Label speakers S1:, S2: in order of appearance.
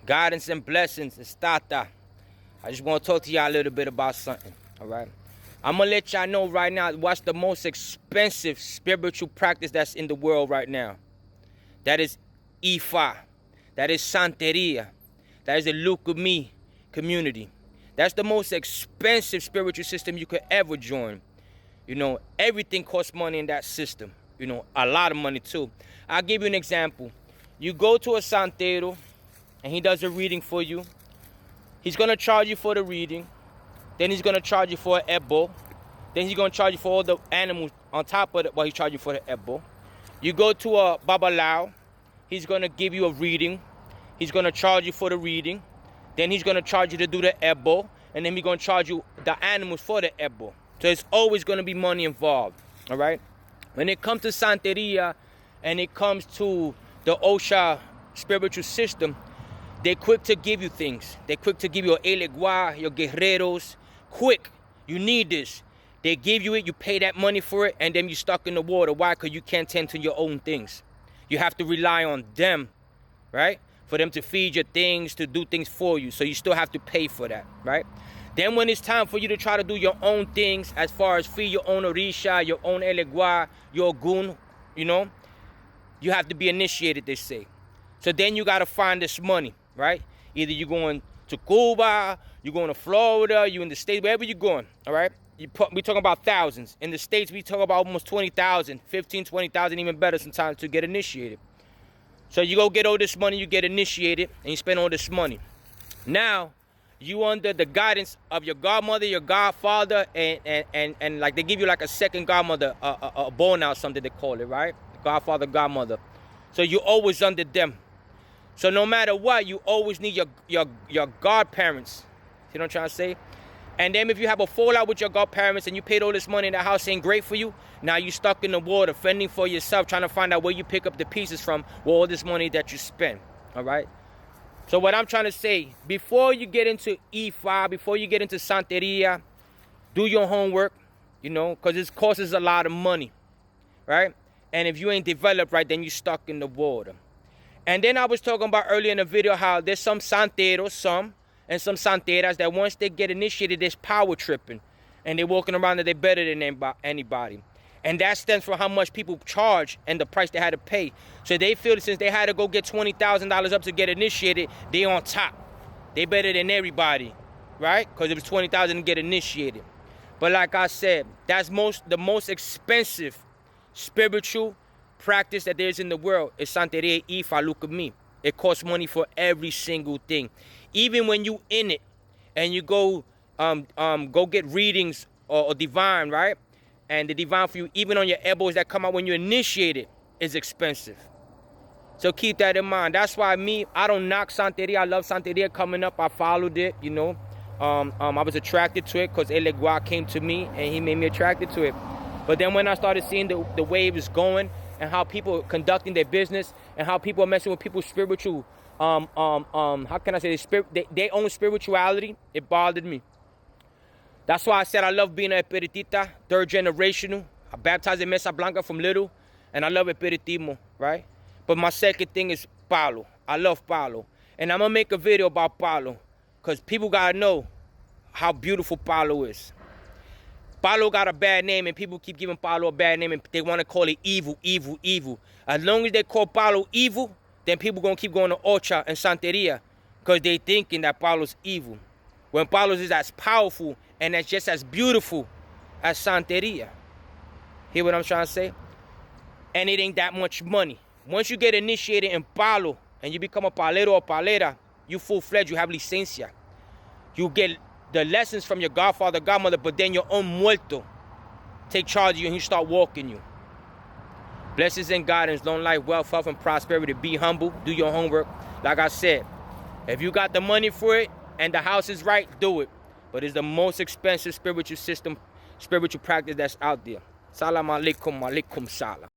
S1: Guidance and blessings. It's Tata. I just want to talk to y'all a little bit about something. All right. I'm going to let y'all know right now what's the most expensive spiritual practice that's in the world right now. That is Ifa. That is santeria. That is the look of me community. That's the most expensive spiritual system you could ever join. You know, everything costs money in that system. You know, a lot of money too. I'll give you an example. You go to a santero and he does a reading for you. He's going to charge you for the reading. Then he's going to charge you for an ebo. Then he's going to charge you for all the animals on top of it while he's charging you for the ebo. You go to a babalao. He's going to give you a reading. He's going to charge you for the reading. Then he's going to charge you to do the ebo. And then he's going to charge you the animals for the ebo. So it's always going to be money involved. All right? When it comes to santeria and it comes to the Osha spiritual system, they're quick to give you things. They're quick to give you your elegua, your guerreros. Quick. You need this. They give you it, you pay that money for it, and then you're stuck in the water. Why? Because you can't tend to your own things. You have to rely on them, right? For them to feed your things, to do things for you. So you still have to pay for that, right? Then when it's time for you to try to do your own things, as far as feed your own orisha, your own elegua, your gun, you know, you have to be initiated, they say. So then you got to find this money, right? Either you're going to Cuba, you're going to Florida, you're in the States, wherever you're going, all right? We're talking about thousands. In the States, we talk about almost 20,000, 15, 20,000, even better sometimes to get initiated. So you go get all this money, you get initiated, and you spend all this money. Now, you under the guidance of your godmother, your godfather, and like they give you like a second godmother, a bona or something they call it, right? Godfather, godmother. So you're always under them. So no matter what, you always need your godparents. You know what I'm trying to say? And then if you have a fallout with your godparents and you paid all this money and the house ain't great for you, now you're stuck in the water, fending for yourself, trying to find out where you pick up the pieces from with all this money that you spend. All right? So what I'm trying to say, before you get into Ifa, before you get into santeria, do your homework, you know, because it costs a lot of money, right? And if you ain't developed right, then you're stuck in the water. And then I was talking about earlier in the video how there's some santeros, and some santeras that once they get initiated, there's power tripping. And they're walking around that they're better than anybody. And that stems from how much people charge and the price they had to pay. So they feel that since they had to go get $20,000 up to get initiated, they on top. They better than everybody, right? Because it was $20,000 to get initiated. But like I said, that's the most expensive spiritual practice that there is in the world is santeria Ifa, look at me. It costs money for every single thing. Even when you in it and you go get readings or divine, right? And the divine for you, even on your elbows that come out when you initiate it, is expensive. So keep that in mind. That's why I don't knock santeria. I love santeria coming up. I followed it, you know. I was attracted to it because Elegua came to me and he made me attracted to it. But then when I started seeing the way it was going and how people are conducting their business and how people are messing with people's spiritual, how can I say this? Their own spirituality, it bothered me. That's why I said I love being an espiritita, third generational. I baptized in Mesa Blanca from little, and I love espiritismo, right? But my second thing is palo. I love palo. And I'm going to make a video about palo, because people got to know how beautiful palo is. Palo got a bad name, and people keep giving palo a bad name, and they want to call it evil, evil, evil. As long as they call palo evil, then people going to keep going to Ocha and santeria, because they thinking that palo's evil. When palo is as powerful and it's just as beautiful as santeria. Hear what I'm trying to say? And it ain't that much money. Once you get initiated in palo and you become a palero or palera, you full-fledged, you have licencia. You get the lessons from your godfather, godmother, but then your own muerto take charge of you and he start walking you. Blessings and guidance, long life, wealth, health, and prosperity. Be humble, do your homework. Like I said, if you got the money for it and the house is right, do it. But it's the most expensive spiritual system, spiritual practice that's out there. Salam alaikum, alaikum salam.